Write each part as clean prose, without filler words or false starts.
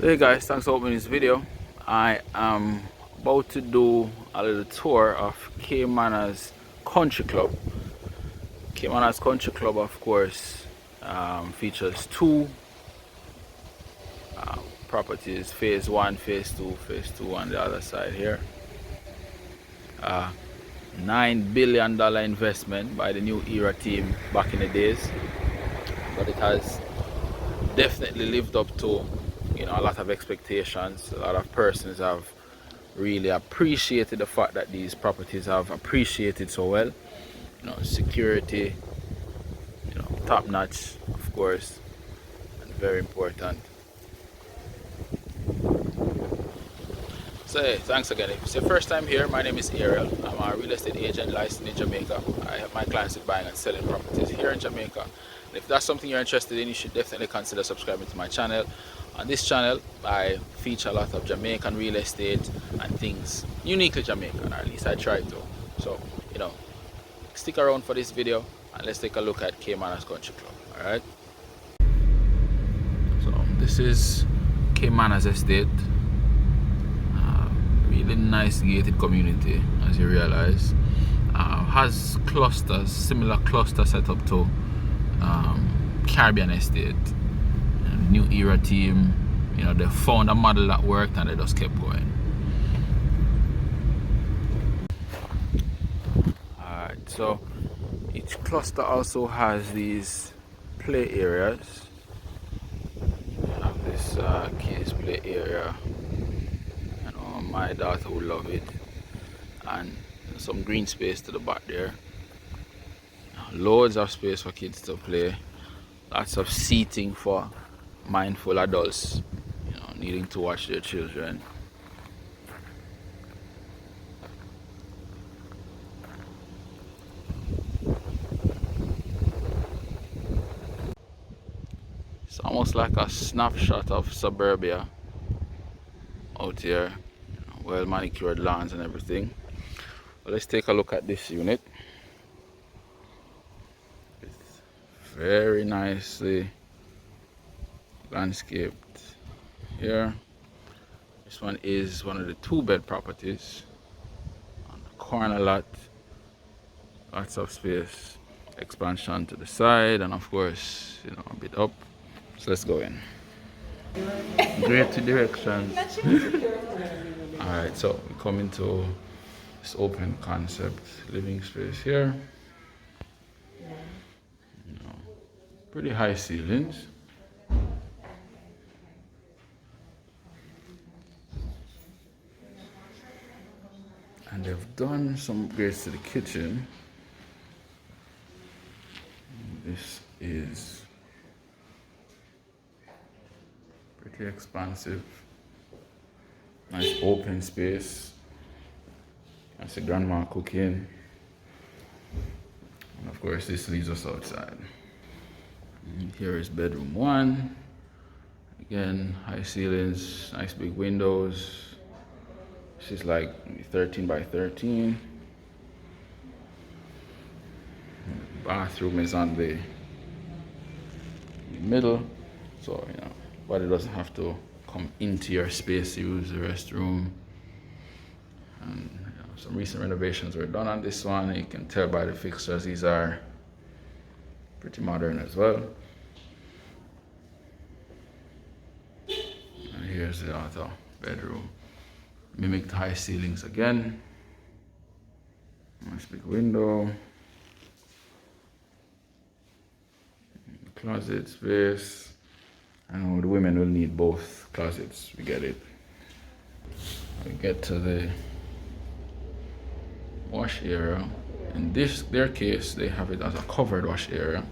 Hey guys, thanks for opening this video. I am about to do a little tour of Caymanas Country Club. Caymanas Country Club, of course, features two properties, phase 1, phase 2 on the other side here. $9 billion investment by the New Era team back in the days, but it has definitely lived up to a lot of expectations. A lot of persons have really appreciated the fact that these properties have appreciated so well. Security, top notch, of course, and very important. So hey, thanks again. If it's your first time here, my name is Ariel. I'm a real estate agent licensed in Jamaica. I help my clients with buying and selling properties here in Jamaica. And if that's something you're interested in, you should definitely consider subscribing to my channel. On this channel, I feature a lot of Jamaican real estate and things uniquely Jamaican, or at least I try to. So, stick around for this video and let's take a look at Caymanas Country Club. Alright? So, this is Caymanas Estate. Really nice gated community, as you realize. Has clusters, similar cluster setup to Caribbean Estate. And New Era team, they found a model that worked and they just kept going. Alright, so each cluster also has these play areas. We have this kids play area. My daughter would love it, and some green space to the back there. Loads of space for kids to play. Lots of seating for mindful adults, needing to watch their children. It's almost like a snapshot of suburbia out here. Well manicured lawns and everything. Well, let's take a look at this unit. It's very nicely landscaped here. This one is one of the 2-bed properties on the corner lot. Lots of space, expansion to the side, and of course, a bit up. So let's go in. Great directions. Alright, so we come into this open concept living space here. Pretty high ceilings. And they've done some upgrades to the kitchen. This is pretty expansive. Nice open space. That's a grandma cooking. And of course, this leads us outside. And here is bedroom 1. Again, high ceilings, nice big windows. This is like 13 by 13. Bathroom is on the middle, so body doesn't have to come into your space to use the restroom. And some recent renovations were done on this one. You can tell by the fixtures these are pretty modern as well. And here's the other bedroom. Mimicked high ceilings again. Nice big window. Closet space. I know the women will need both closets. We get it. We get to the wash area. In their case, they have it as a covered wash area.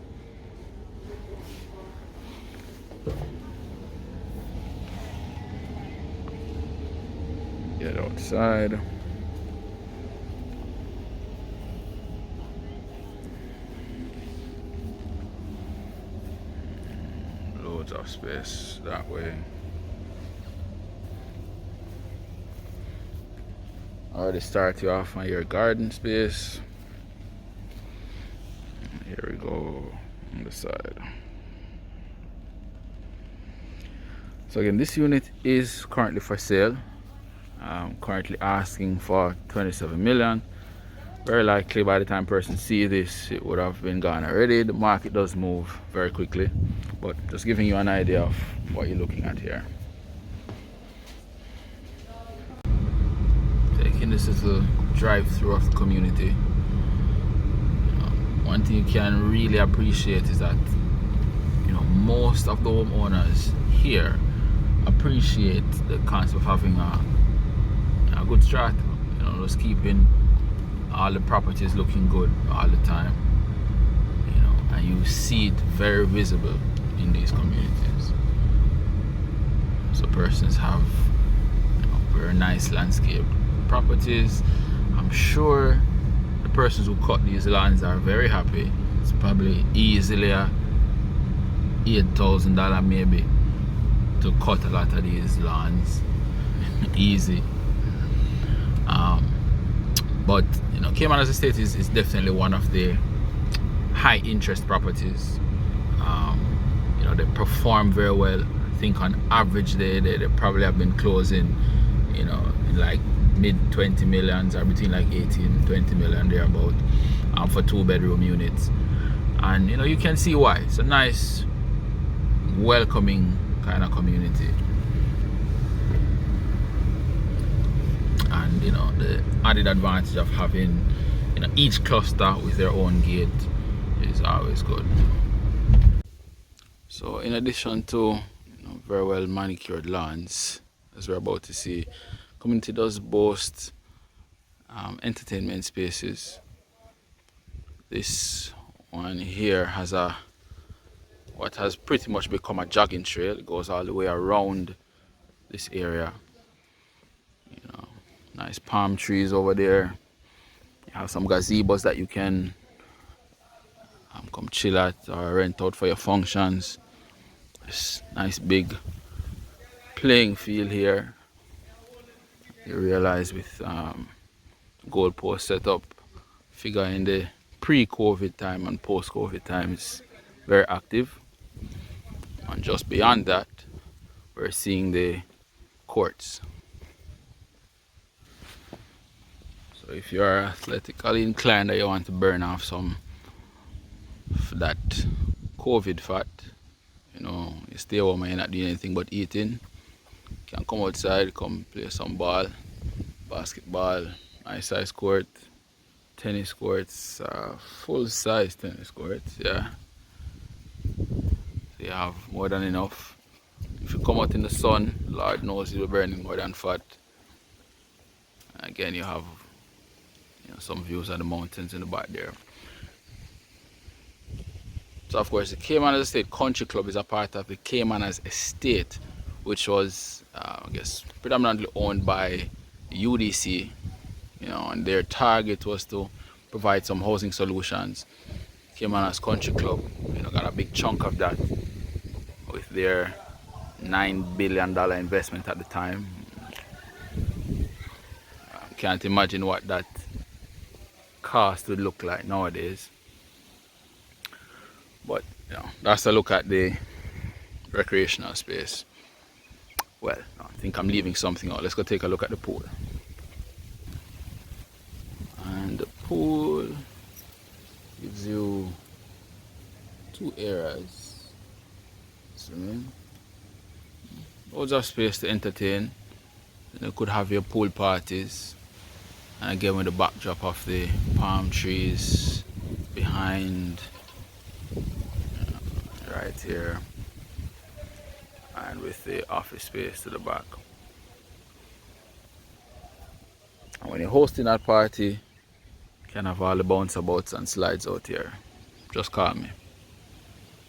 Get outside. Loads of space that way. Already start you off on your garden space. Here we go on the side. So again, this unit is currently for sale. I'm currently asking for 27 million. Very likely by the time person see this, it would have been gone already. The market does move very quickly, but just giving you an idea of what you're looking at here. Taking this little drive through of the community. One thing you can really appreciate is that most of the homeowners here appreciate the concept of having a good strat. Just keeping all the properties looking good all the time. And you see it very visible in these communities. So persons have very nice landscape properties. I'm sure the persons who cut these lands are very happy. It's probably easily a $8,000 maybe to cut a lot of these lawns. Easy. But Caymanas Estate is definitely one of the high interest properties. They perform very well. I think on average they probably have been closing in like mid 20 millions or between like 18 20 million thereabout for 2-bedroom units. And you can see why. It's a nice, welcoming kind of community. And the added advantage of having each cluster with their own gate is always good. So in addition to very well manicured lawns, as we're about to see, community does boast entertainment spaces. This one here has what has pretty much become a jogging trail. It goes all the way around this area. Nice palm trees over there. You have some gazebos that you can come chill at or rent out for your functions. This nice big playing field here. You realize with goalpost setup, figure in the pre-COVID time and post-COVID time is very active. And just beyond that, we're seeing the courts. So if you're athletically inclined that you want to burn off some of that COVID fat, you stay home and you're not doing anything but eating, you can come outside, come play some ball, basketball, nice size court, tennis courts, full size tennis courts, yeah. So you have more than enough. If you come out in the sun, Lord knows you'll be burning more than fat. Again, you have some views of the mountains in the back there. So of course the Caymanas Estate Country Club is a part of the Caymanas Estate, which was I guess predominantly owned by UDC, and their target was to provide some housing solutions. Caymanas Country Club got a big chunk of that with their $9 billion investment at the time. Can't imagine what that cost would look like nowadays. But that's a look at the recreational space. Well, I think I'm leaving something out. Let's go take a look at the pool. And the pool gives you 2 areas. Swimming. Loads of space to entertain. You could have your pool parties. And again with the backdrop of the palm trees behind right here, and with the office space to the back. And when you're hosting that party, you can have all the bounce abouts and slides out here. Just call me.